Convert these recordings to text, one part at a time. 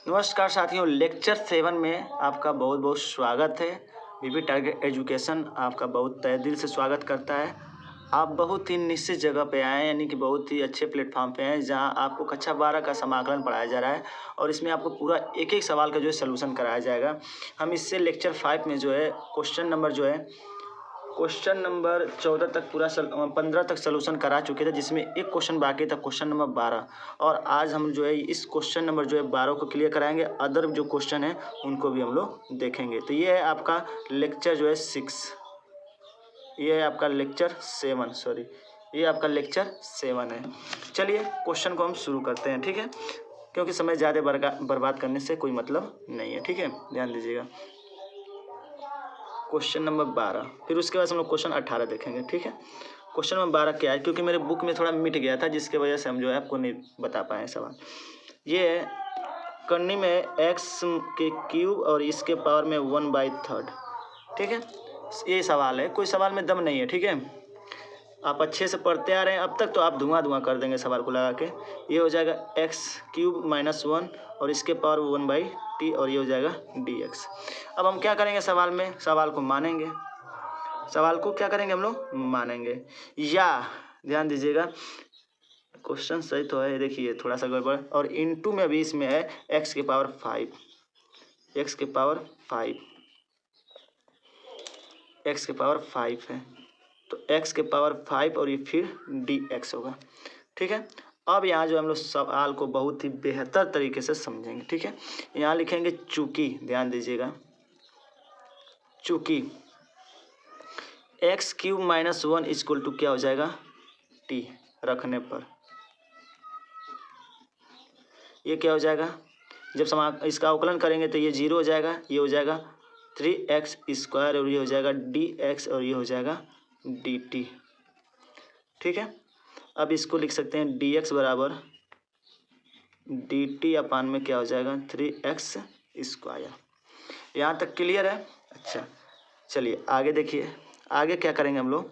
नमस्कार साथियों, लेक्चर 7 में आपका बहुत बहुत स्वागत है। बीबी टारगेट एजुकेशन आपका बहुत तहे दिल से स्वागत करता है। आप बहुत ही निश्चित जगह पे आए हैं, यानी कि बहुत ही अच्छे प्लेटफॉर्म पे हैं जहां आपको कक्षा 12 का समाकलन पढ़ाया जा रहा है और इसमें आपको पूरा एक एक सवाल का जो है सलूशन कराया जाएगा। हम इससे लेक्चर 5 में जो है क्वेश्चन नंबर 14 तक 15 तक सलूशन करा चुके थे, जिसमें एक क्वेश्चन बाकी था, क्वेश्चन नंबर 12। और आज हम जो है इस क्वेश्चन नंबर जो है 12 को क्लियर कराएंगे। अदर जो क्वेश्चन है उनको भी हम लोग देखेंगे। तो ये है आपका लेक्चर जो है 6, ये है आपका लेक्चर 7, सॉरी ये आपका लेक्चर 7 है। चलिए क्वेश्चन को हम शुरू करते हैं, ठीक है, क्योंकि समय ज़्यादा बर्बाद करने से कोई मतलब नहीं है, ठीक है, ध्यान दीजिएगा। क्वेश्चन नंबर 12, फिर उसके बाद हम लोग क्वेश्चन 18 देखेंगे, ठीक है। क्वेश्चन नंबर 12 क्या है, क्योंकि मेरे बुक में थोड़ा मिट गया था, जिसके वजह से हम जो है आपको नहीं बता पाए सवाल। ये है करनी में x के क्यूब और इसके पावर में 1/3, ठीक है। ये सवाल है, कोई सवाल में दम नहीं है, ठीक है। आप अच्छे से पढ़ते आ रहे हैं अब तक, तो आप धुआं कर देंगे सवाल को लगा के। ये हो जाएगा x³ - 1 और इसके पावर 1/t और ये हो जाएगा dx। अब हम क्या करेंगे सवाल में, सवाल को मानेंगे। सवाल को क्या करेंगे हम लोग, मानेंगे। या ध्यान दीजिएगा, क्वेश्चन सही तो है, देखिए थोड़ा सा गड़बड़, और इनटू में भी इसमें है x के पावर 5, x के पावर 5 है, तो x के पावर 5 और ये फिर dx होगा, ठीक है। अब यहाँ जो हम लोग सवाल को बहुत ही बेहतर तरीके से समझेंगे, ठीक है। यहाँ लिखेंगे चूंकि, ध्यान दीजिएगा, चूंकि x³ - 1 इक्वल टू क्या हो जाएगा, t रखने पर ये क्या हो जाएगा, जब इसका अवकलन करेंगे तो ये 0 हो जाएगा, ये हो जाएगा 3x² और ये हो जाएगा dx और ये हो जाएगा dt, ठीक है। अब इसको लिख सकते हैं dx बराबर dt अपान में क्या हो जाएगा 3x²। यहाँ तक क्लियर है। अच्छा चलिए आगे देखिए, आगे क्या करेंगे हम लोग,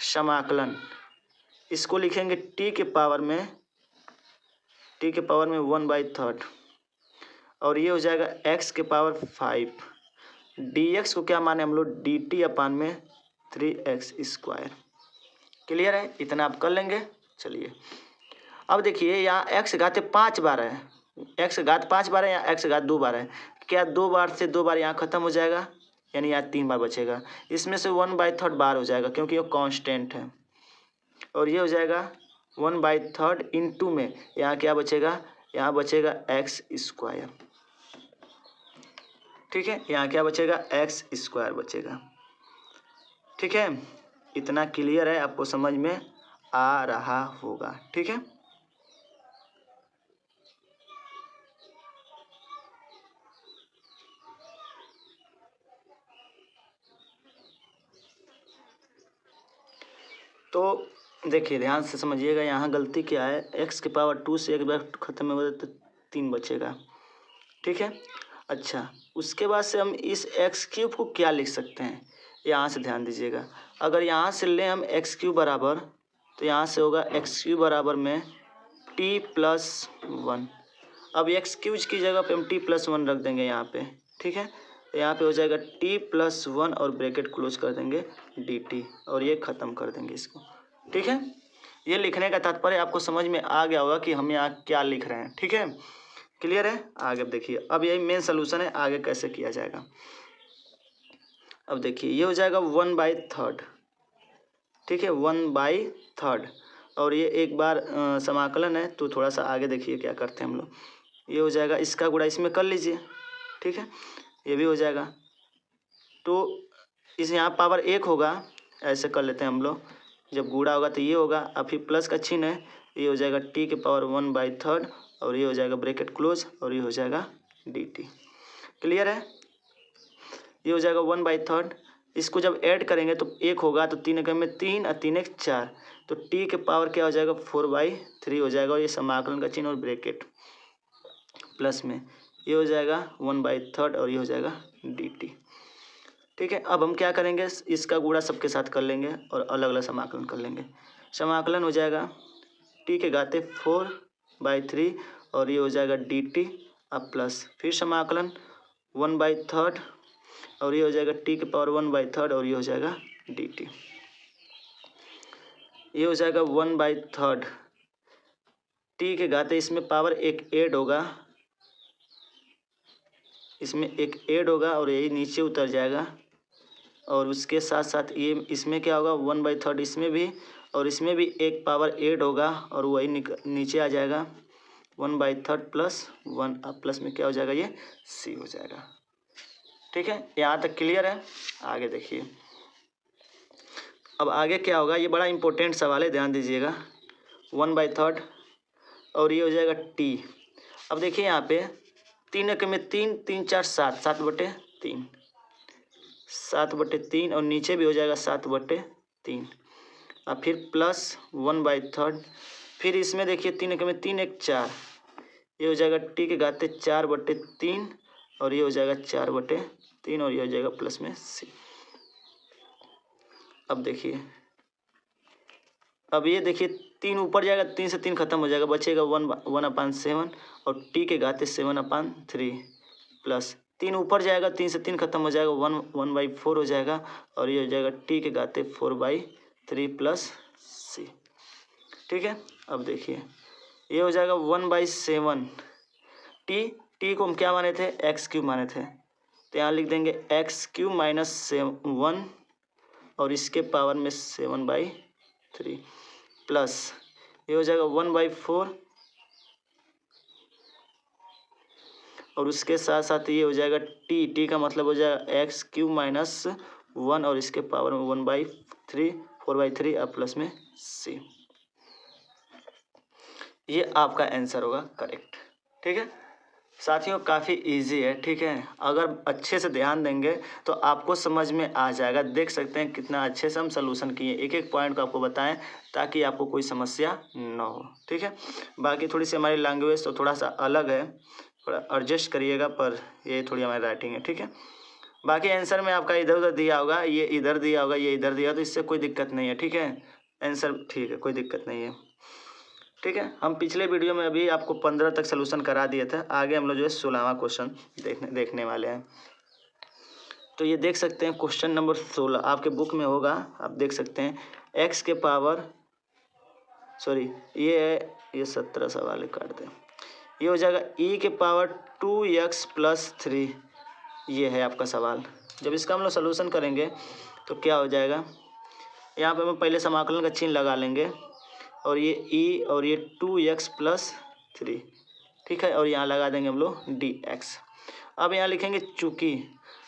समाकलन। इसको लिखेंगे t के पावर में 1/3 और ये हो जाएगा x के पावर 5। dx को क्या माने हम लोग, dt अपान में 3x²। क्लियर है, इतना आप कर लेंगे। चलिए अब देखिए, यहाँ x घात 5 बार है, x घात 5 बार है या x घात 2 बार है, क्या 2 बार से 2 बार यहाँ खत्म हो जाएगा, यानी यहाँ 3 बार बचेगा। इसमें से 1/3 बार हो जाएगा क्योंकि ये कांस्टेंट है, और ये हो जाएगा 1/3 इंटू में यहाँ क्या बचेगा, यहाँ बचेगा x², ठीक है। यहाँ क्या बचेगा, x² बचेगा, ठीक है। इतना क्लियर है, आपको समझ में आ रहा होगा, ठीक है। तो देखिए ध्यान से समझिएगा, यहाँ गलती क्या है, x के पावर 2 से एक बार खत्म हो तो 3 बचेगा, ठीक है। अच्छा उसके बाद से हम इस x³ को क्या लिख सकते हैं, यहाँ से ध्यान दीजिएगा। अगर यहाँ से लें हम x³ बराबर, तो यहाँ से होगा x³ बराबर में t+1। अब x³ की जगह पे हम t+1 रख देंगे यहाँ पे, ठीक है। तो यहाँ पे हो जाएगा t+1 और ब्रैकेट क्लोज कर देंगे dt और ये ख़त्म कर देंगे इसको, ठीक है। ये लिखने का तात्पर्य आपको समझ में आ गया होगा कि हम यहाँ क्या लिख रहे हैं, ठीक है, क्लियर है। आगे अब देखिए, अब यही मेन सोल्यूशन है, आगे कैसे किया जाएगा। अब देखिए ये हो जाएगा 1/3, ठीक है, 1/3 और ये एक बार समाकलन है, तो थोड़ा सा आगे देखिए क्या करते हैं हम लोग। ये हो जाएगा, इसका गुणा इसमें कर लीजिए, ठीक है, ये भी हो जाएगा। तो इस यहाँ पावर 1 होगा, ऐसे कर लेते हैं हम लोग, जब गुणा होगा तो ये होगा, अब फिर प्लस का चिन्ह है, ये हो जाएगा t के पावर 1/3 और ये हो जाएगा ब्रैकेट क्लोज और ये हो जाएगा dt। क्लियर है, ये हो जाएगा 1/3। इसको जब ऐड करेंगे तो 1 होगा, तो 3 में 3 और 3 1 4, तो t के पावर क्या हो जाएगा 4/3 हो जाएगा, और ये समाकलन का चिन्ह और ब्रैकेट प्लस में ये हो जाएगा 1/3 और ये हो जाएगा dt, ठीक है। अब हम क्या करेंगे, इसका गुणा सबके साथ कर लेंगे और अलग अलग समाकलन कर लेंगे। समाकलन हो जाएगा t के घाते 4/3 और ये हो जाएगा dt अब प्लस फिर समाकलन 1/3 और ये हो जाएगा t के पावर 1/3 और ये हो जाएगा dt। ये हो जाएगा 1/3 t के घाते इसमें पावर एक ऐड होगा, इसमें एक ऐड होगा और यही नीचे उतर जाएगा और उसके साथ साथ ये इसमें क्या होगा 1/3 इसमें भी और इसमें भी एक पावर ऐड होगा और वही नीचे आ जाएगा 1/3 प्लस 1 अब प्लस में क्या हो जाएगा ये c हो जाएगा। ठीक है, यहाँ तक क्लियर है। आगे देखिए, अब आगे क्या होगा, ये बड़ा इंपॉर्टेंट सवाल है, ध्यान दीजिएगा। 1/3 और ये हो जाएगा t। अब देखिए यहाँ पे 3 एक में 3 3 4 7 7/3 7/3 और नीचे भी हो जाएगा 7/3 अब फिर प्लस 1/3 फिर इसमें देखिए 3 एक में 3 1 4 ये हो जाएगा t के घाते 4/3 और ये हो जाएगा 4/3 और ये हो जाएगा प्लस में c। अब देखिए, अब ये देखिए 3 ऊपर जाएगा, 3 से 3 खत्म हो जाएगा, बचेगा 1/7 और t के घाते 7/3 प्लस 3 ऊपर जाएगा, 3 से 3 खत्म हो जाएगा, 1/4 हो जाएगा और ये हो जाएगा t के घाते 4/3 प्लस c। ठीक है, अब देखिए ये हो जाएगा 1/7 t को हम क्या माने थे x³ माने थे, तो यहाँ लिख देंगे x³ माइनस 1 और इसके पावर में 7/3 प्लस ये हो जाएगा 1/4 और उसके साथ साथ ये हो जाएगा t का मतलब हो जाएगा x³ माइनस 1 और इसके पावर में 1/3 4/3 अब प्लस में c। ये आपका आंसर होगा करेक्ट। ठीक है साथियों, काफ़ी इजी है। ठीक है, अगर अच्छे से ध्यान देंगे तो आपको समझ में आ जाएगा। देख सकते हैं कितना अच्छे से हम सलूशन किए, एक एक पॉइंट को आपको बताएं ताकि आपको कोई समस्या ना हो। ठीक है, बाकी थोड़ी सी हमारी लैंग्वेज तो थोड़ा सा अलग है, थोड़ा एडजस्ट करिएगा, पर ये थोड़ी हमारी राइटिंग है। ठीक है, बाकी आंसर में आपका इधर उधर दिया होगा, ये इधर दिया होगा, ये इधर दिया, तो इससे कोई दिक्कत नहीं है। ठीक है, आंसर ठीक है, कोई दिक्कत नहीं है। ठीक है, हम पिछले वीडियो में अभी आपको 15 तक सलूशन करा दिए थे, आगे हम लोग जो है 16वां क्वेश्चन देखने वाले हैं। तो ये देख सकते हैं क्वेश्चन नंबर 16 आपके बुक में होगा, आप देख सकते हैं x के पावर सॉरी ये 17 सवाल काट दें, ये हो जाएगा e के पावर 2x प्लस 3। ये है आपका सवाल। जब इसका हम लोग सलूशन करेंगे तो क्या हो जाएगा, यहाँ पे हम पहले समाकलन का चिन्ह लगा लेंगे और ये e और ये 2x प्लस 3। ठीक है, और यहाँ लगा देंगे हम लोग dx। अब यहाँ लिखेंगे चूँकि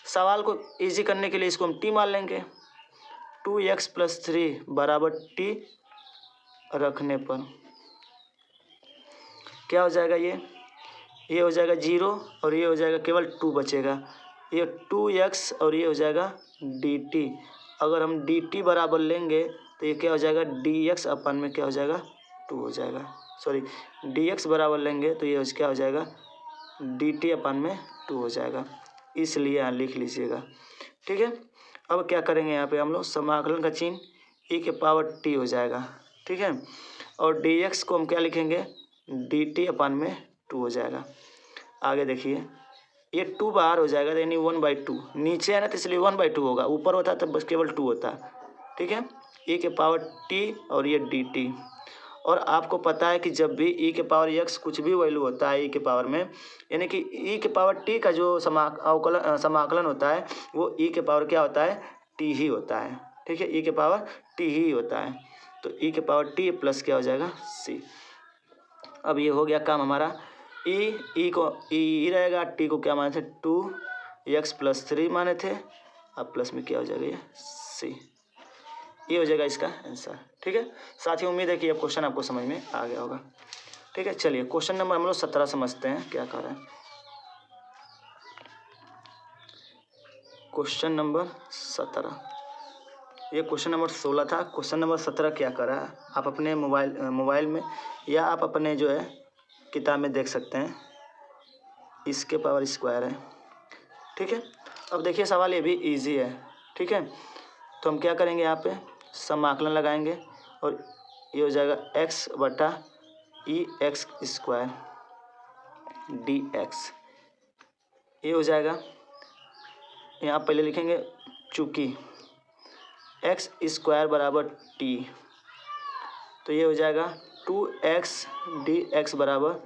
सवाल को इजी करने के लिए इसको हम t मान लेंगे, 2x प्लस 3 बराबर t रखने पर क्या हो जाएगा, ये हो जाएगा 0 और ये हो जाएगा केवल 2 बचेगा, ये 2x और ये हो जाएगा dt। अगर हम dt बराबर लेंगे तो ये क्या हो जाएगा dx अपन में क्या हो जाएगा 2 हो जाएगा, सॉरी dx बराबर लेंगे तो ये क्या हो जाएगा dt अपन में 2 हो जाएगा, इसलिए यहाँ लिख लीजिएगा। ठीक है, अब क्या करेंगे, यहाँ पे हम लोग समाकलन का चिन्ह e के पावर t हो जाएगा। ठीक है, और dx को हम क्या लिखेंगे dt अपन में 2 हो जाएगा। आगे देखिए ये 2 बाहर हो जाएगा, यानी 1/2 नीचे है ना, तो इसलिए 1/2 होगा, ऊपर होता तो बस केवल 2 होता। ठीक है, e के पावर t और ये dt। और आपको पता है कि जब भी e के पावर x कुछ भी वैल्यू होता है e के पावर में, यानी कि e के पावर t का जो समाकलन होता है वो e के पावर क्या होता है t ही होता है। ठीक है, e के पावर t ही होता है, तो e के पावर t प्लस क्या हो जाएगा c। अब ये हो गया काम हमारा, e को e रहेगा, t को क्या माने थे 2x प्लस 3 माने थे, अब प्लस में क्या हो जाएगा ये c। ये हो जाएगा इसका आंसर। ठीक है साथियों, उम्मीद है कि ये क्वेश्चन आपको समझ में आ गया होगा। ठीक है, चलिए क्वेश्चन नंबर हम लोग 17 समझते हैं क्या कर रहे हैं। क्वेश्चन नंबर 17, ये क्वेश्चन नंबर 16 था, क्वेश्चन नंबर 17 क्या कर रहा है, आप अपने मोबाइल में या आप अपने जो है किताब में देख सकते हैं, इसके पावर स्क्वायर है। ठीक है, अब देखिए सवाल ये भी इजी है। ठीक है, तो हम क्या करेंगे, यहाँ पे समाकलन लगाएंगे और ये हो जाएगा x बटा e x square. D x, ये हो जाएगा। यहाँ पहले लिखेंगे चूँकि एक्स स्क्वायर बराबर टी, तो ये हो जाएगा 2x डी एक्स बराबर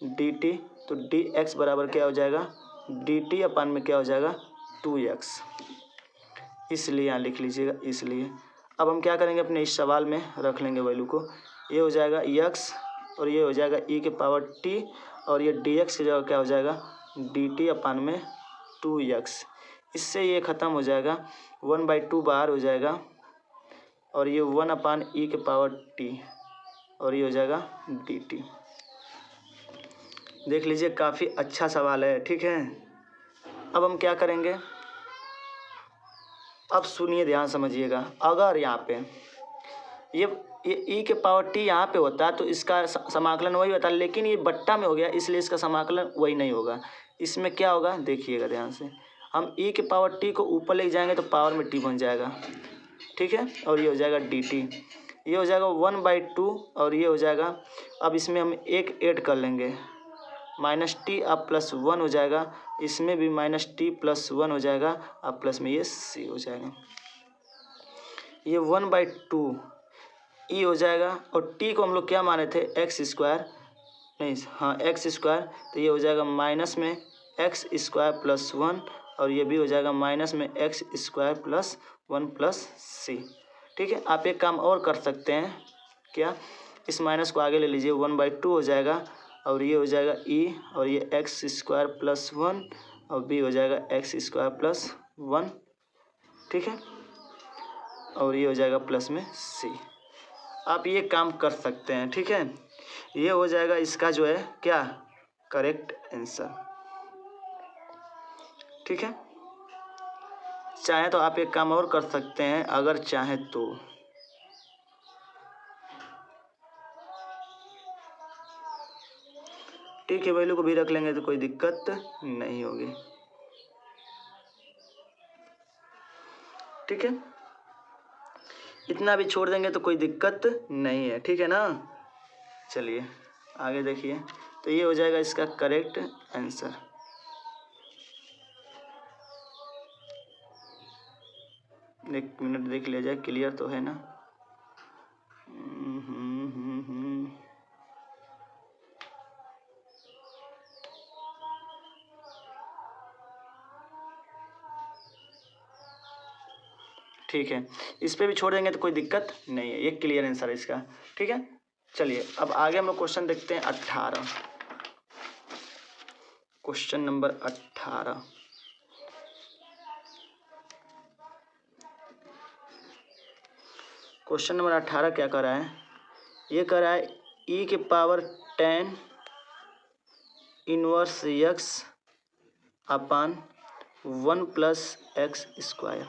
डी टी। तो डी एक्स बराबर क्या हो जाएगा, डी टी अपान में क्या हो जाएगा 2x, इसलिए यहाँ लिख लीजिएगा इसलिए। अब हम क्या करेंगे, अपने इस सवाल में रख लेंगे वैल्यू को। ये हो जाएगा x और ये हो जाएगा e के पावर t, और ये dx की जगह क्या हो जाएगा dt अपान में 2x। इससे ये ख़त्म हो जाएगा, 1/2 बाहर हो जाएगा, और ये 1 अपान e के पावर t, और ये हो जाएगा dt। देख लीजिए काफ़ी अच्छा सवाल है, ठीक है। अब हम क्या करेंगे, अब सुनिए ध्यान समझिएगा। अगर यहाँ पे ये e के पावर t यहाँ पे होता तो इसका समाकलन वही होता, लेकिन ये बट्टा में हो गया इसलिए इसका समाकलन वही नहीं होगा। इसमें क्या होगा देखिएगा ध्यान से, हम e के पावर t को ऊपर ले जाएंगे तो पावर में t बन जाएगा, ठीक है, और ये हो जाएगा dt। ये हो जाएगा 1/2 और ये हो जाएगा, अब इसमें हम एक ऐड कर लेंगे, माइनस टी अब प्लस 1 हो जाएगा, इसमें भी माइनस टी प्लस 1 हो जाएगा, अब प्लस में ये सी हो जाएगा। ये 1/2 ई हो जाएगा, और टी को हम लोग क्या माने थे एक्स स्क्वायर, नहीं हाँ एक्स स्क्वायर, तो ये हो जाएगा माइनस में एक्स स्क्वायर प्लस 1, और ये भी हो जाएगा माइनस में एक्स स्क्वायर प्लस 1 प्लस सी, ठीक है। आप एक काम और कर सकते हैं, क्या, इस माइनस को आगे ले लीजिए, 1/2 हो जाएगा, और ये हो जाएगा e, और ये एक्स स्क्वायर प्लस 1, और b हो जाएगा एक्स स्क्वायर प्लस 1, ठीक है, और ये हो जाएगा प्लस में c। आप ये काम कर सकते हैं, ठीक है। ये हो जाएगा इसका जो है क्या करेक्ट आंसर, ठीक है। चाहे तो आप एक काम और कर सकते हैं, अगर चाहे तो ठीक है, वैल्यू को भी रख लेंगे तो कोई दिक्कत नहीं होगी, ठीक है। इतना भी छोड़ देंगे तो कोई दिक्कत नहीं है, ठीक है ना। चलिए आगे देखिए, तो ये हो जाएगा इसका करेक्ट आंसर। एक मिनट देख लिया जाए, क्लियर तो है ना। ठीक है, इस पे भी छोड़ देंगे तो कोई दिक्कत नहीं है, ये क्लियर आंसर है इसका, ठीक है। चलिए अब आगे हम लोग क्वेश्चन देखते हैं 18, क्वेश्चन नंबर 18। क्वेश्चन नंबर 18 क्या कर रहा है, ये कर रहा है e के पावर 10 इनवर्स x अपान 1 प्लस एक्स स्क्वायर,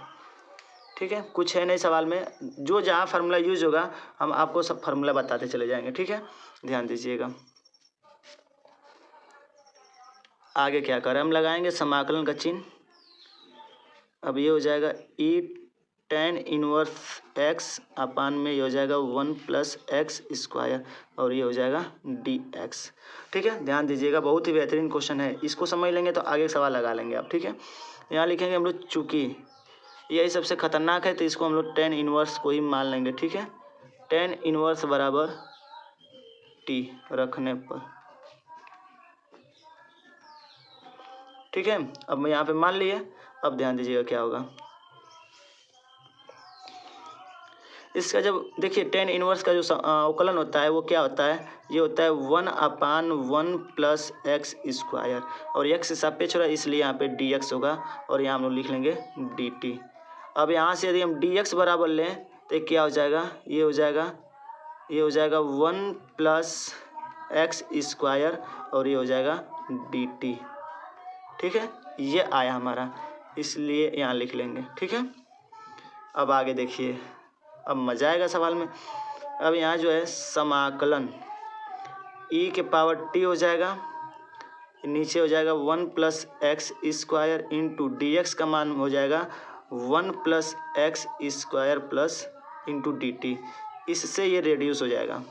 ठीक है। कुछ है नहीं सवाल में, जो जहाँ फार्मूला यूज होगा हम आपको सब फार्मूला बताते चले जाएंगे, ठीक है, ध्यान दीजिएगा। आगे क्या करें, हम लगाएंगे समाकलन का चिन्ह। अब ये हो जाएगा e 10 इनवर्स x अपान में ये हो जाएगा 1 प्लस एक्स स्क्वायर, और ये हो जाएगा dx, ठीक है। ध्यान दीजिएगा, बहुत ही बेहतरीन क्वेश्चन है, इसको समझ लेंगे तो आगे सवाल लगा लेंगे आप, ठीक है। यहाँ लिखेंगे हम लोग चूँकि यही सबसे खतरनाक है तो इसको हम लोग 10 इनवर्स को ही मान लेंगे, ठीक है। 10 इनवर्स बराबर t रखने पर, ठीक है। अब मैं यहाँ पे मान लिए, अब ध्यान दीजिएगा क्या होगा इसका। जब देखिए 10 इनवर्स का जो अवकलन होता है वो क्या होता है, ये होता है 1 अपान 1 प्लस एक्स स्क्वायर, और x सापेक्ष हो रहा है इसलिए यहाँ पे dx होगा, और यहाँ हम लोग लिख लेंगे dt। अब यहाँ से यदि हम dx बराबर लें तो क्या हो जाएगा, ये हो जाएगा 1 प्लस एक्स स्क्वायर, और ये हो जाएगा dt, ठीक है। ये आया हमारा, इसलिए यहाँ लिख लेंगे, ठीक है। अब आगे देखिए, अब मजा आएगा सवाल में। अब यहाँ जो है समाकलन e के पावर t हो जाएगा, नीचे हो जाएगा 1 plus x square into D x का मान हो जाएगा 1 plus x square plus into D T, इससे ये रेड्यूस हो जाएगा।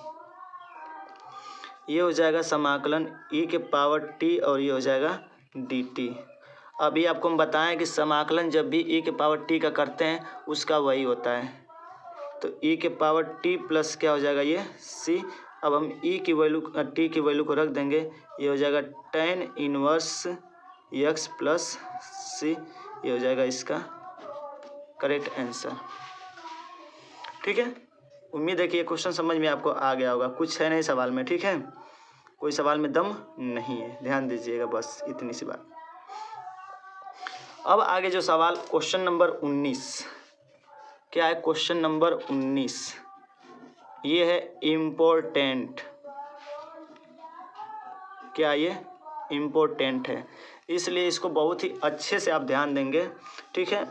ये हो जाएगा समाकलन e के पावर t और ये हो जाएगा dt। अभी आपको हम बताएं कि समाकलन जब भी e के पावर t का करते हैं उसका वही होता है। तो e के पावर t प्लस क्या हो जाएगा ये c। अब हम e की वैल्यू t की वैल्यू को रख देंगे, ये हो जाएगा tan inverse x plus c। ये हो जाएगा इसका करेक्ट आंसर। ठीक है, उम्मीद है कि ये क्वेश्चन समझ में आपको आ गया होगा। कुछ है नहीं सवाल में, ठीक है, कोई सवाल में दम नहीं है, ध्यान दीजिएगा, बस इतनी सी बात। अब आगे जो सवाल क्वेश्चन नंबर 19 क्या है, क्वेश्चन नंबर 19 ये है इम्पोर्टेंट। क्या ये इम्पोर्टेंट है, इसलिए इसको बहुत ही अच्छे से आप ध्यान देंगे। ठीक है,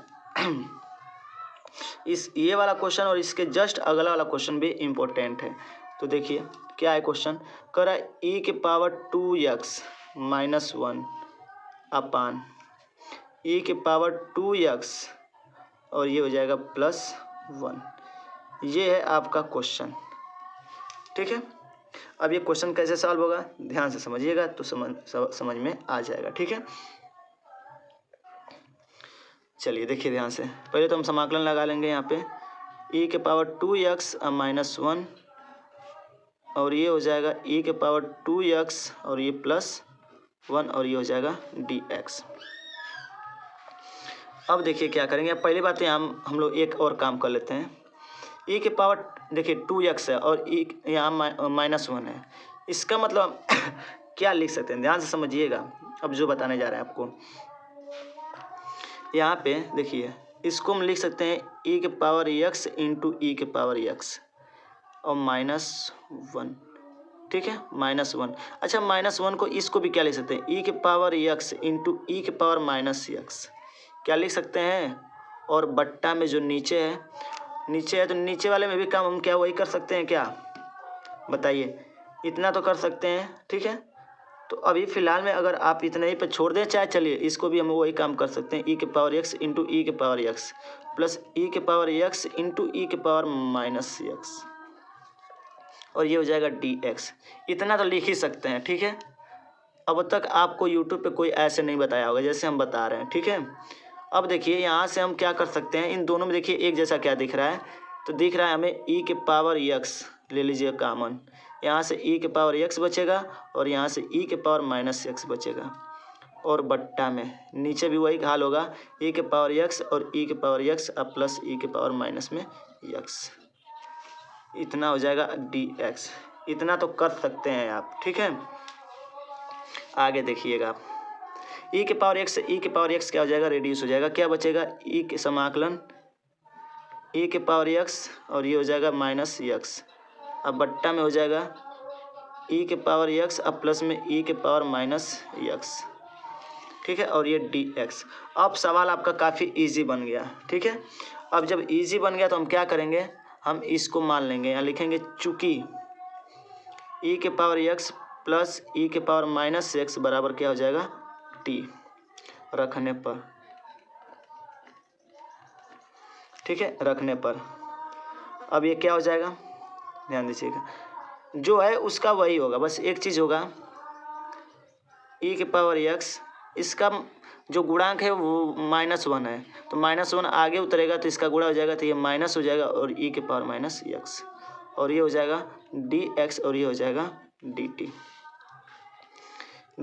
इस ये वाला क्वेश्चन और इसके जस्ट अगला वाला क्वेश्चन भी इम्पोर्टेंट है। तो देखिए क्या है क्वेश्चन, कह रहा है e के पावर 2x माइनस 1 अपान e के पावर 2x और ये हो जाएगा प्लस 1। ये है आपका क्वेश्चन। ठीक है, अब ये क्वेश्चन कैसे सॉल्व होगा ध्यान से समझिएगा तो समझ में आ जाएगा। ठीक है, चलिए देखिए ध्यान से। पहले तो हम समाकलन लगा लेंगे यहाँ पे e के पावर 2x माइनस 1 और ये हो जाएगा e के पावर 2x और ये प्लस 1 और ये हो जाएगा dx। अब देखिए क्या करेंगे, पहली बात हम लोग एक और काम कर लेते हैं। e के पावर देखिए 2x है और e यहाँ माइनस 1 है, इसका मतलब क्या लिख सकते हैं, ध्यान से समझिएगा। अब जो बताने जा रहे हैं आपको यहाँ पे देखिए, इसको हम लिख सकते हैं e के पावर x इंटू ई के पावर x और माइनस 1। ठीक है, माइनस 1। अच्छा माइनस 1 को इसको भी क्या लिख सकते हैं, e के पावर x इंटू ई के पावर माइनस x क्या लिख सकते हैं। और बट्टा में जो नीचे है तो नीचे वाले में भी काम हम क्या वही कर सकते हैं क्या, बताइए, इतना तो कर सकते हैं। ठीक है, तो अभी फ़िलहाल में अगर आप इतने ही पे छोड़ दें चाहे, चलिए इसको भी हम वही काम कर सकते हैं, e के पावर x इंटू ई के पावर x प्लस e के पावर x इंटू ई के पावर माइनस x और ये हो जाएगा dx। इतना तो लिख ही सकते हैं। ठीक है, अब तक आपको यूट्यूब पे कोई ऐसे नहीं बताया होगा जैसे हम बता रहे हैं। ठीक है, अब देखिए यहाँ से हम क्या कर सकते हैं, इन दोनों में देखिए एक जैसा क्या दिख रहा है, तो दिख रहा है हमें e के पावर x ले लीजिए कॉमन, यहाँ से e के पावर x बचेगा और यहाँ से e के पावर माइनस x बचेगा और बट्टा में नीचे भी वही हाल होगा, e के पावर x और e के पावर x अब प्लस e के पावर माइनस में x, इतना हो जाएगा dx। इतना तो कर सकते हैं आप। ठीक है, आगे देखिएगा आप, e के पावर x से e के पावर x क्या हो जाएगा, रेड्यूस हो जाएगा, क्या बचेगा e के समाकलन e के पावर x और ये हो जाएगा माइनस x, अब बट्टा में हो जाएगा e के पावर x अब प्लस में e के पावर माइनस x। ठीक है, और ये dx। अब सवाल आपका काफ़ी इजी बन गया। ठीक है, अब जब इजी बन गया तो हम क्या करेंगे, हम इसको मान लेंगे, यहाँ लिखेंगे चूँकि e के पावर x प्लस e के पावर माइनस x बराबर क्या हो जाएगा t रखने पर। ठीक है, रखने पर अब ये क्या हो जाएगा, ध्यान दीजिएगा, जो है उसका वही होगा, बस एक चीज़ होगा e के पावर x, इसका जो गुणांक है वो माइनस 1 है, तो माइनस 1 आगे उतरेगा तो इसका गुणा हो जाएगा, तो ये माइनस हो जाएगा और e के पावर माइनस x और ये हो जाएगा dx और ये हो जाएगा dt।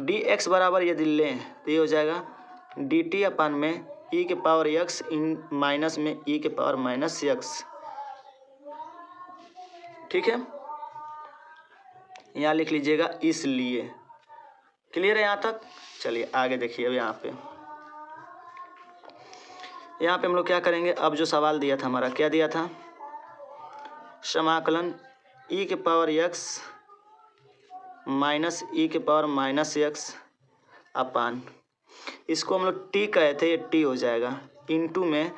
dx बराबर यदि लें तो ये हो जाएगा dt अपान में e के पावर x इन माइनस में e के पावर माइनस x। ठीक है, यहाँ लिख लीजिएगा इसलिए। क्लियर है यहाँ तक, चलिए आगे देखिए। अब यहाँ पे हम लोग क्या करेंगे, अब जो सवाल दिया था हमारा क्या दिया था, समाकलन e के पावर x माइनस e के पावर माइनस x अपान, इसको हम लोग t कहे थे, ये t हो जाएगा इनटू में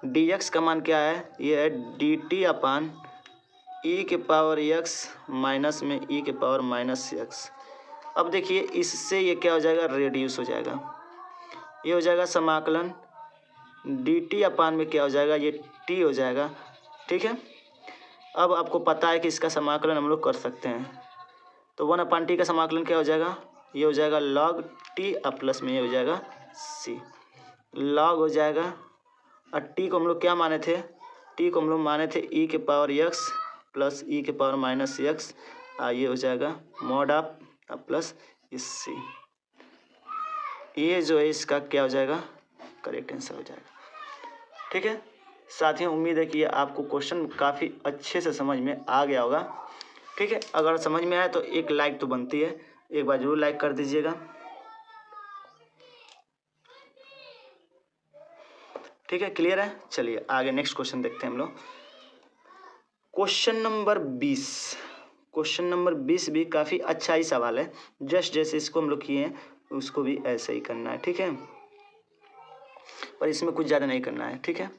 dx का मान क्या है, ये है dt अपान e के पावर x माइनस में e के पावर माइनस x। अब देखिए इससे ये क्या हो जाएगा, रेड्यूस हो जाएगा, ये हो जाएगा समाकलन dt अपान में क्या हो जाएगा, ये t हो जाएगा। ठीक है, अब आपको पता है कि इसका समाकलन हम लोग कर सकते हैं, तो 1/t का समाकलन क्या हो जाएगा, ये हो जाएगा log t अब प्लस में ये हो जाएगा c, log हो जाएगा। और t को हम लोग क्या माने थे, t को हम लोग माने थे e के पावर x प्लस e के पावर माइनस x, ये हो जाएगा मॉड ऑफ प्लस c। ये जो है इसका क्या हो जाएगा, करेक्ट आंसर हो जाएगा। ठीक है साथियों, उम्मीद है कि आपको क्वेश्चन काफ़ी अच्छे से समझ में आ गया होगा। ठीक है, अगर समझ में आए तो एक लाइक तो बनती है, एक बार जरूर लाइक कर दीजिएगा। ठीक है, क्लियर है। चलिए आगे नेक्स्ट क्वेश्चन देखते हैं हम लोग। क्वेश्चन नंबर 20, क्वेश्चन नंबर 20 भी काफ़ी अच्छा ही सवाल है, जस्ट जैसे इसको हम लोग किए हैं उसको भी ऐसे ही करना है। ठीक है, पर इसमें कुछ ज़्यादा नहीं करना है। ठीक है,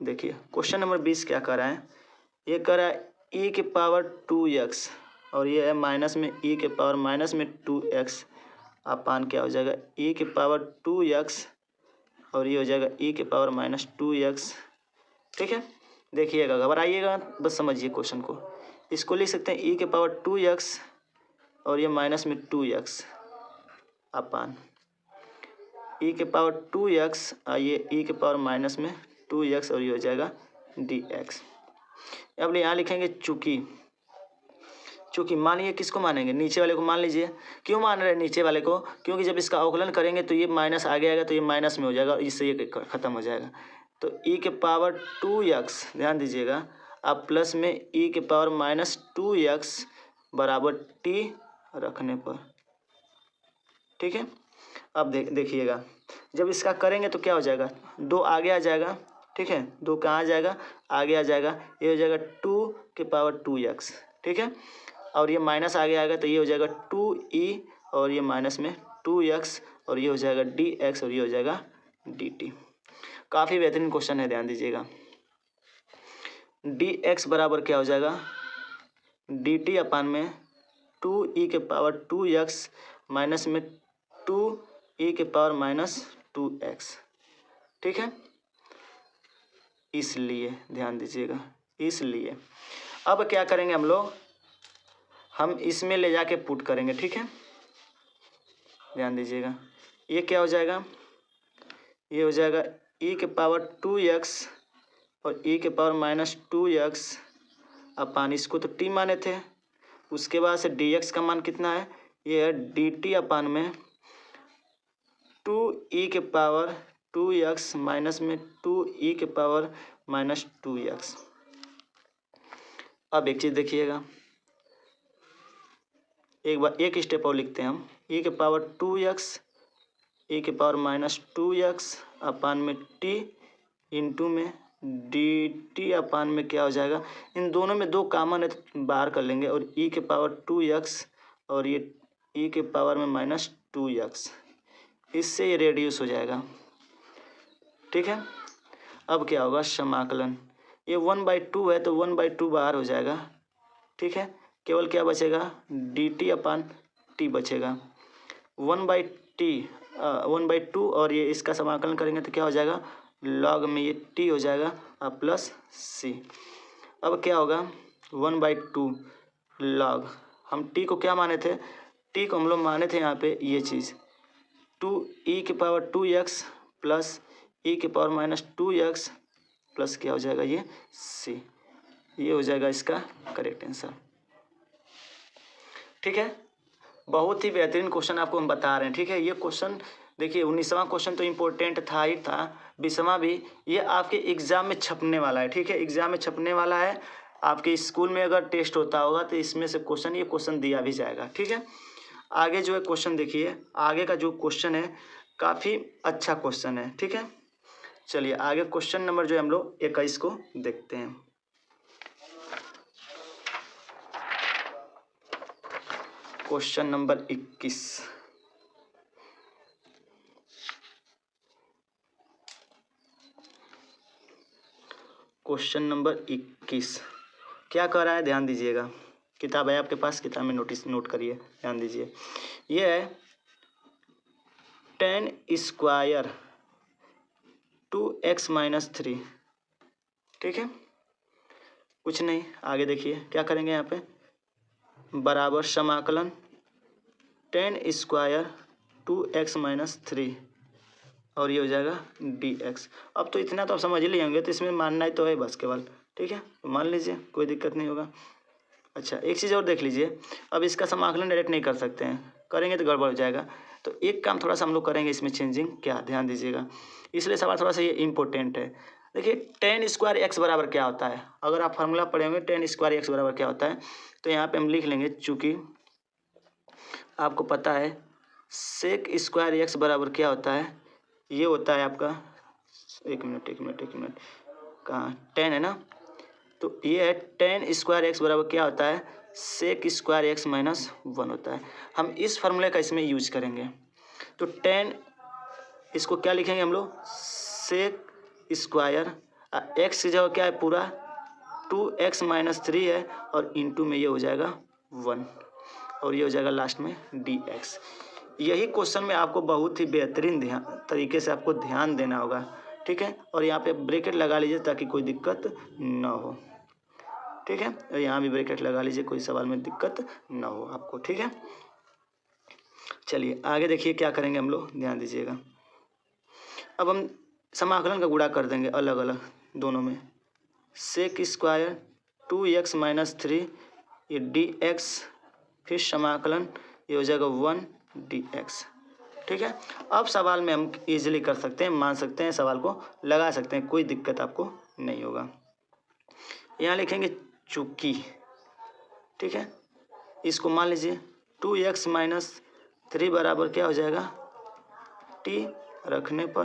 देखिए क्वेश्चन नंबर 20 क्या कर रहा है, ये कर रहा है e के पावर 2x और ये है माइनस में e के पावर माइनस में 2x अपान क्या हो जाएगा e के पावर 2x और ये हो जाएगा e के पावर माइनस 2x। ठीक है, देखिएगा घबराइएगा, बस समझिए क्वेश्चन को। इसको लिख सकते हैं e के पावर 2x और ये माइनस में 2x अपान e के पावर 2x, ये e के पावर माइनस में 2x और ये हो जाएगा dx। अब यहाँ लिखेंगे चूंकि मान लीजिए किसको मानेंगे, नीचे वाले को मान लीजिए। क्यों मान रहे हैं नीचे वाले को, क्योंकि जब इसका अवकलन करेंगे तो ये माइनस आगे आएगा तो ये माइनस में हो जाएगा और इससे ये खत्म हो जाएगा। तो e के पावर 2x ध्यान दीजिएगा, अब प्लस में e के पावर माइनस 2x बराबर t रखने पर। ठीक है, अब देखिएगा जब इसका करेंगे तो क्या हो जाएगा, 2 आगे आ जाएगा। ठीक है, 2 कहाँ आ जाएगा, आगे आ जाएगा, ये हो जाएगा 2 के पावर 2x। ठीक है, और ये माइनस आगे आएगा तो ये हो जाएगा 2e और ये माइनस में 2x और ये हो जाएगा dx और ये हो जाएगा dt। काफ़ी बेहतरीन क्वेश्चन है, ध्यान दीजिएगा। dx बराबर क्या हो जाएगा, dt अपान में 2e के पावर 2x माइनस में 2e के पावर माइनस 2x। ठीक है, इसलिए ध्यान दीजिएगा, इसलिए अब क्या करेंगे हम लोग, हम इसमें ले जाके पुट करेंगे। ठीक है, ध्यान दीजिएगा, ये क्या हो जाएगा, ये हो जाएगा e के पावर 2x और e के पावर माइनस 2x अपान, इसको तो t माने थे, उसके बाद से dx का मान कितना है, ये है dt अपान में 2e के पावर 2x माइनस में 2e के पावर माइनस 2x। अब एक चीज़ देखिएगा, एक बार एक स्टेप और लिखते हैं हम, e के पावर 2x e के पावर माइनस 2x अपान में t इंटू में dt अपान में क्या हो जाएगा, इन दोनों में 2 कॉमन है तो बाहर कर लेंगे और e के पावर 2x और ये e के पावर में माइनस 2x, इससे ये रेड्यूस हो जाएगा। ठीक है, अब क्या होगा समाकलन, ये 1/2 है तो 1/2 बाहर हो जाएगा। ठीक है, केवल क्या बचेगा, dt अपान t बचेगा। 1/2 और ये इसका समाकलन करेंगे तो क्या हो जाएगा, log में ये t हो जाएगा और प्लस c। अब क्या होगा 1/2 log, हम t को क्या माने थे, t को हम लोग माने थे यहाँ पे ये चीज़ 2e के पावर 2x प्लस e के पावर माइनस 2x प्लस क्या हो जाएगा ये c, ये हो जाएगा इसका करेक्ट आंसर। ठीक है, बहुत ही बेहतरीन क्वेश्चन आपको हम बता रहे हैं। ठीक है, ये क्वेश्चन देखिए 19वां क्वेश्चन तो इम्पोर्टेंट था ही था, 20वां भी, ये आपके एग्ज़ाम में छपने वाला है। ठीक है, एग्ज़ाम में छपने वाला है, आपके स्कूल में अगर टेस्ट होता होगा तो इसमें से क्वेश्चन, ये क्वेश्चन दिया भी जाएगा। ठीक है, आगे जो है क्वेश्चन देखिए, आगे का जो क्वेश्चन है काफ़ी अच्छा क्वेश्चन है। ठीक है, चलिए आगे क्वेश्चन नंबर जो है हम लोग 21 को देखते हैं। क्वेश्चन नंबर 21, क्वेश्चन नंबर 21 क्या कह रहा है, ध्यान दीजिएगा, किताब है आपके पास, किताब में नोट करिए, ध्यान दीजिए। ये है 10 स्क्वायर 2x माइनस 3। ठीक है, कुछ नहीं, आगे देखिए क्या करेंगे यहाँ पे, बराबर समाकलन टेन स्क्वायर 2x माइनस 3 और ये हो जाएगा dx। अब तो इतना तो आप समझ ही लिए होंगे, तो इसमें मानना ही तो है बस केवल, ठीक है, तो मान लीजिए, कोई दिक्कत नहीं होगा। अच्छा, एक चीज़ और देख लीजिए, अब इसका समाकलन डायरेक्ट नहीं कर सकते हैं, करेंगे तो गड़बड़ हो जाएगा। तो एक काम थोड़ा सा हम लोग करेंगे इसमें चेंजिंग, क्या, ध्यान दीजिएगा, इसलिए सवाल थोड़ा सा ये इंपॉर्टेंट है। देखिए टेन स्क्वायर एक्स बराबर क्या होता है, अगर आप फार्मूला पढ़े होंगे टेन स्क्वायर एक्स बराबर क्या होता है, तो यहाँ पे हम लिख लेंगे, चूँकि आपको पता है सेक स्क्वायर एक्स बराबर क्या होता है, ये होता है आपका, एक मिनट, कहाँ, 10 है ना, तो ये है टेन स्क्वायर एक्स बराबर क्या होता है, सेक स्क्वायर एक्स माइनस 1 होता है। हम इस फार्मूले का इसमें यूज करेंगे, तो 10 इसको क्या लिखेंगे हम लोग, सेक स्क्वायर एक्स की जगह क्या है पूरा 2x माइनस 3 है, और इंटू में ये हो जाएगा 1 और ये हो जाएगा लास्ट में dx। यही क्वेश्चन में आपको बहुत ही बेहतरीन तरीके से आपको ध्यान देना होगा, ठीक है, और यहाँ पे ब्रैकेट लगा लीजिए ताकि कोई दिक्कत ना हो, ठीक है, और यहाँ भी ब्रैकेट लगा लीजिए, कोई सवाल में दिक्कत ना हो आपको, ठीक है। चलिए आगे देखिए क्या करेंगे हम लोग, ध्यान दीजिएगा। अब हम समाकलन का गुणा कर देंगे अलग अलग दोनों में, सेक स्क्वायर 2x माइनस 3 ये dx, फिर समाकलन ये हो जाएगा 1 dx, ठीक है। अब सवाल में हम इजीली कर सकते हैं, मान सकते हैं, सवाल को लगा सकते हैं, कोई दिक्कत आपको नहीं होगा। यहाँ लिखेंगे चूँकि, ठीक है, इसको मान लीजिए 2x माइनस 3 बराबर क्या हो जाएगा, t रखने पर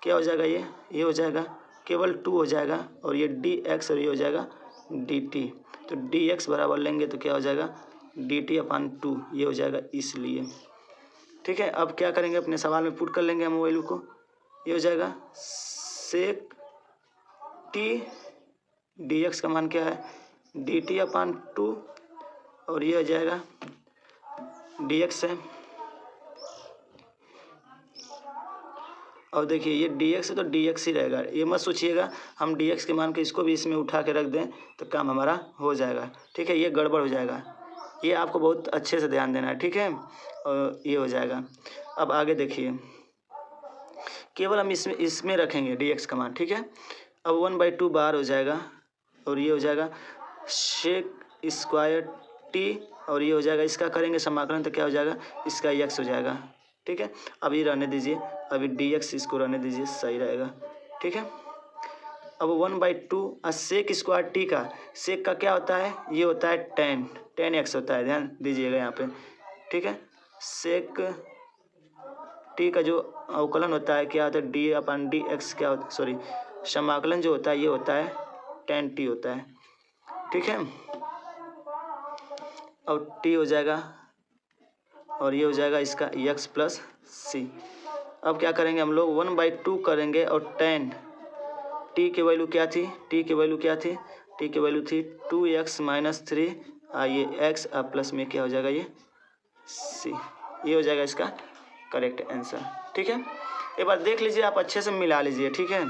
क्या हो जाएगा, ये हो जाएगा केवल 2 हो जाएगा, और ये dx और ये हो जाएगा dt, तो dx बराबर लेंगे तो क्या हो जाएगा dt अपान 2, ये हो जाएगा इसलिए, ठीक है। अब क्या करेंगे, अपने सवाल में पुट कर लेंगे हम वैल्यू को, ये हो जाएगा सेक t dx का मान क्या है dt अपान 2, और ये हो जाएगा dx है, और देखिए ये dx है तो dx ही रहेगा, ये मत सोचिएगा हम dx के मान के इसको भी इसमें उठा के रख दें तो काम हमारा हो जाएगा, ठीक है, ये गड़बड़ हो जाएगा, ये आपको बहुत अच्छे से ध्यान देना है, ठीक है, और ये हो जाएगा। अब आगे देखिए, केवल हम इसमें रखेंगे dx का मान, ठीक है। अब 1/2 बाहर हो जाएगा, और ये हो जाएगा सेक स्क्वायर t, और ये हो जाएगा, इसका करेंगे समाकलन तो क्या हो जाएगा, इसका x हो जाएगा, ठीक है। अभी रहने दीजिए, अभी dx इसको रहने दीजिए, सही रहेगा, ठीक है। अब 1/2 सेक स्क्वायर t का, सेक का क्या होता है, ये होता है 10x होता है, ध्यान दीजिएगा यहाँ पे, ठीक है। सेक t का जो अवकलन होता है क्या होता है, d अपान dx क्या होता है, सॉरी, समाकलन जो होता है ये होता है 10t होता है, ठीक है। और t हो जाएगा, और ये हो जाएगा इसका x प्लस सी। अब क्या करेंगे हम लोग 1/2 करेंगे, और 10 t की वैल्यू क्या थी, t की वैल्यू क्या थी, t की वैल्यू थी 2x माइनस 3, ये x अब प्लस में क्या हो जाएगा ये c, ये हो जाएगा इसका करेक्ट आंसर, ठीक है। एक बार देख लीजिए, आप अच्छे से मिला लीजिए, ठीक है,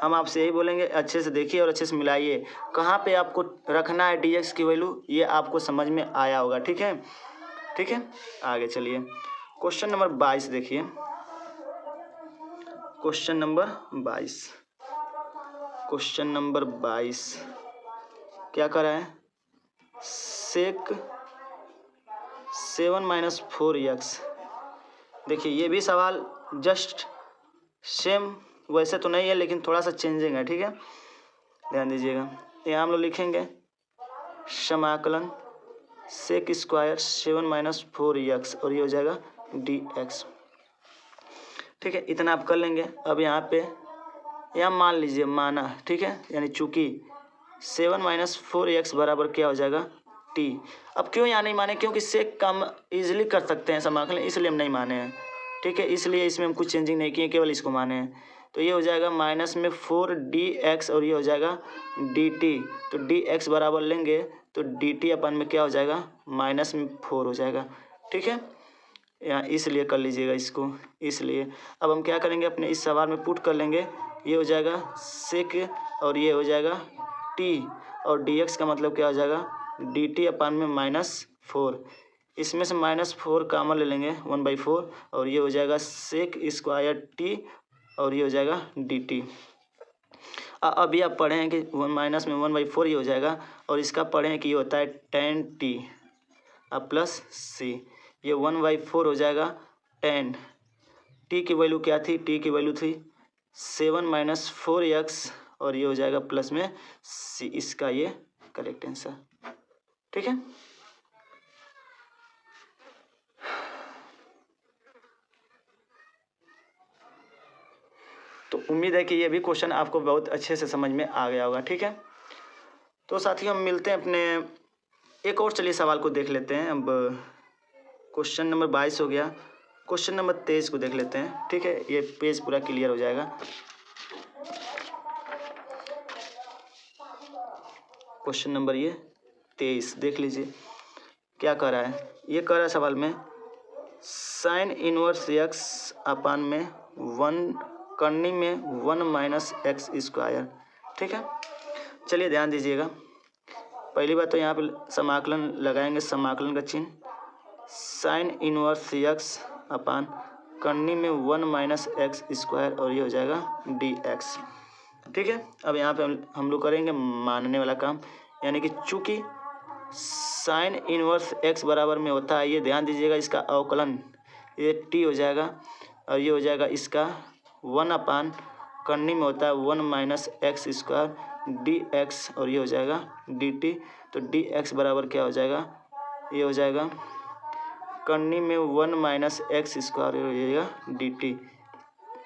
हम आपसे यही बोलेंगे अच्छे से देखिए और अच्छे से मिलाइए, कहाँ पे आपको रखना है dx की वैल्यू ये आपको समझ में आया होगा, ठीक है, ठीक है। आगे चलिए, क्वेश्चन नंबर 22 देखिए, क्वेश्चन नंबर 22 क्या कर रहा है, सेक 7 माइनस 4x। देखिए ये भी सवाल जस्ट सेम वैसे तो नहीं है, लेकिन थोड़ा सा चेंजिंग है, ठीक है, ध्यान दीजिएगा। यहाँ हम लोग लिखेंगे समाकलन सेक स्क्वायर 7 माइनस 4x, और ये हो जाएगा dx, ठीक है, इतना आप कर लेंगे। अब यहाँ मान लीजिए, माना, ठीक है, यानी चूँकि 7 माइनस 4x बराबर क्या हो जाएगा t। अब क्यों यहाँ नहीं माने, क्योंकि सेक काम इजीली कर सकते हैं समाकलन, इसलिए हम नहीं माने हैं, ठीक है, इसलिए इसमें हम कुछ चेंजिंग नहीं किए, केवल इसको माने हैं। तो ये हो जाएगा माइनस में 4dx, और ये हो जाएगा dt, तो dx बराबर लेंगे तो dt अपन में क्या हो जाएगा माइनस में 4 हो जाएगा, ठीक है, यहाँ इसलिए कर लीजिएगा इसको, इसलिए। अब हम क्या करेंगे, अपने इस सवाल में पुट कर लेंगे, ये हो जाएगा सेक, और ये हो जाएगा t, और dx का मतलब क्या हो जाएगा dt अपान में -4, इसमें से -4 कॉमन ले लेंगे 1/4 और ये हो जाएगा सेक स्क्वायर टी और ये हो जाएगा dt। अभी आप पढ़े हैं कि माइनस में 1/4 ये हो जाएगा और इसका पढ़े हैं कि ये होता है tan t अब प्लस c, ये 1/4 हो जाएगा tan t की वैल्यू क्या थी, t की वैल्यू थी 7 - 4x और ये हो जाएगा प्लस में c, इसका ये करेक्ट आंसर। ठीक है, तो उम्मीद है कि ये भी क्वेश्चन आपको बहुत अच्छे से समझ में आ गया होगा। ठीक है, तो साथियों हम मिलते हैं अपने एक और, चलिए सवाल को देख लेते हैं। अब क्वेश्चन नंबर 22 हो गया, क्वेश्चन नंबर 23 को देख लेते हैं। ठीक है, ये पेज पूरा क्लियर हो जाएगा। क्वेश्चन नंबर ये 23 देख लीजिए क्या कह रहा है। ये कह रहा है सवाल में साइन इनवर्स x अपान में 1 करनी में 1 - x²। ठीक है, चलिए ध्यान दीजिएगा। पहली बात तो यहाँ पे समाकलन लगाएंगे, समाकलन का चिन्ह साइन इनवर्स x अपान करनी में 1 - x² और ये हो जाएगा dx। ठीक है, अब यहाँ पे हम लोग करेंगे मानने वाला काम, यानी कि चूंकि साइन इनवर्स x बराबर में होता है, ये ध्यान दीजिएगा, इसका अवकलन ये t हो जाएगा और ये हो जाएगा इसका 1 अपान करनी में होता है 1 - x² dx और ये हो जाएगा dt। तो dx बराबर क्या हो जाएगा, ये हो जाएगा करनी में 1 - x² हो जाएगा dt।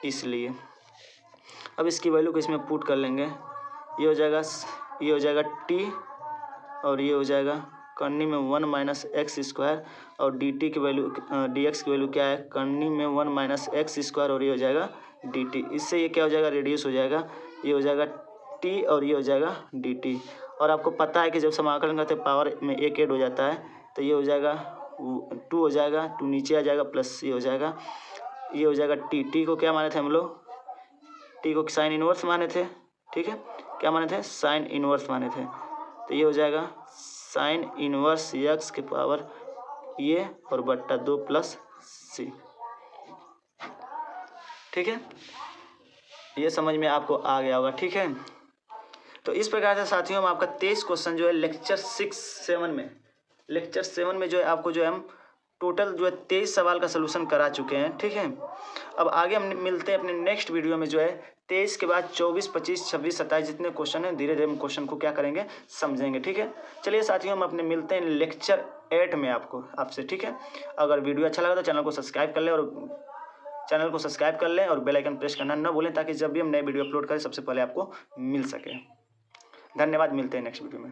इसलिए अब इसकी वैल्यू को इसमें पुट कर लेंगे, ये हो जाएगा t और ये हो जाएगा करनी में 1 - x² और dt की वैल्यू dx की वैल्यू क्या है, करनी में 1 - x² और ये हो जाएगा dt। इससे ये क्या हो जाएगा, रेडियस हो जाएगा, ये हो जाएगा t और ये हो जाएगा dt। और आपको पता है कि जब समाकलन करते पावर में एक ऐड हो जाता है तो ये हो जाएगा 2 हो जाएगा, 2 नीचे आ जाएगा प्लस ये हो जाएगा, ये हो जाएगा t को क्या माने थे हम लोग, t को साइन इनवर्स माने थे। ठीक है, क्या माने थे, साइन इनवर्स माने थे। तो ये हो जाएगा साइन इनवर्स x के पावर ये और बट्टा 2 प्लस c। ठीक है, ये समझ में आपको आ गया होगा। ठीक है, तो इस प्रकार से साथियों हम आपका 23 क्वेश्चन जो है लेक्चर 7 में जो है आपको जो है हम टोटल जो है 23 सवाल का सलूशन करा चुके हैं। ठीक है, अब आगे हम मिलते हैं अपने नेक्स्ट वीडियो में, जो है 23 के बाद 24, 25, 26, 27 जितने क्वेश्चन हैं, धीरे धीरे हम क्वेश्चन को क्या करेंगे, समझेंगे। ठीक है, चलिए साथियों हम अपने मिलते हैं लेक्चर 8 में आपसे। ठीक है, अगर वीडियो अच्छा लगा तो चैनल को सब्सक्राइब कर लें और बेल आइकन प्रेस करना न भूलें, ताकि जब भी हम नए वीडियो अपलोड करें सबसे पहले आपको मिल सके। धन्यवाद, मिलते हैं नेक्स्ट वीडियो में।